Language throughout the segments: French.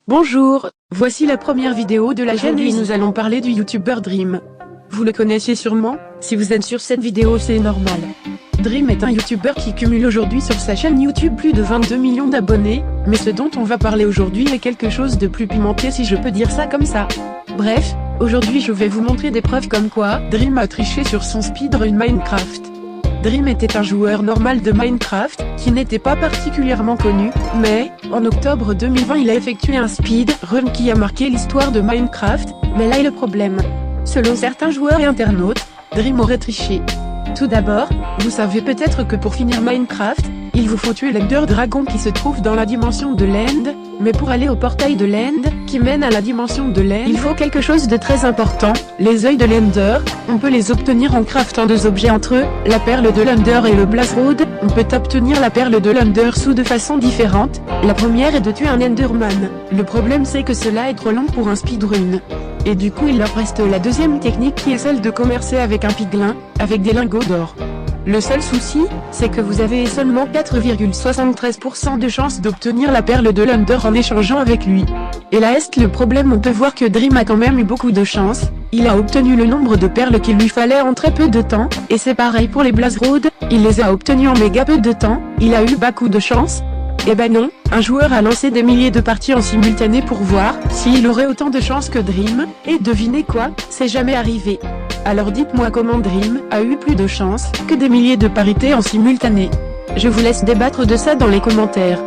Bonjour, voici la première vidéo de la chaîne et nous allons parler du youtubeur Dream. Vous le connaissez sûrement, si vous êtes sur cette vidéo c'est normal. Dream est un youtubeur qui cumule aujourd'hui sur sa chaîne YouTube plus de 22 millions d'abonnés, mais ce dont on va parler aujourd'hui est quelque chose de plus pimenté si je peux dire ça comme ça. Bref, aujourd'hui je vais vous montrer des preuves comme quoi Dream a triché sur son speedrun Minecraft. Dream était un joueur normal de Minecraft, qui n'était pas particulièrement connu, mais, en octobre 2020 il a effectué un speedrun qui a marqué l'histoire de Minecraft, mais là est le problème. Selon certains joueurs et internautes, Dream aurait triché. Tout d'abord, vous savez peut-être que pour finir Minecraft, il vous faut tuer l'Ender Dragon qui se trouve dans la dimension de l'End, mais pour aller au portail de l'End, qui mène à la dimension de l'End, il faut quelque chose de très important, les œils de l'Ender. On peut les obtenir en craftant deux objets entre eux, la perle de l'Ender et le Blazroad. On peut obtenir la perle de l'Ender sous deux façons différentes. La première est de tuer un Enderman. Le problème c'est que cela est trop long pour un speedrun. Et du coup il leur reste la deuxième technique qui est celle de commercer avec un piglin, avec des lingots d'or. Le seul souci, c'est que vous avez seulement 4,73% de chance d'obtenir la perle de l'Ender en échangeant avec lui. Et là est le problème, on peut voir que Dream a quand même eu beaucoup de chance, il a obtenu le nombre de perles qu'il lui fallait en très peu de temps, et c'est pareil pour les Blazroad, il les a obtenus en méga peu de temps, il a eu beaucoup de chance. Eh ben non, un joueur a lancé des milliers de parties en simultané pour voir s'il aurait autant de chance que Dream, et devinez quoi, c'est jamais arrivé. Alors dites-moi comment Dream a eu plus de chance que des milliers de parités en simultané. Je vous laisse débattre de ça dans les commentaires.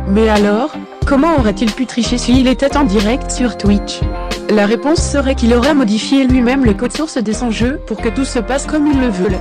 Mais alors, comment aurait-il pu tricher s'il était en direct sur Twitch? La réponse serait qu'il aurait modifié lui-même le code source de son jeu pour que tout se passe comme il le veut.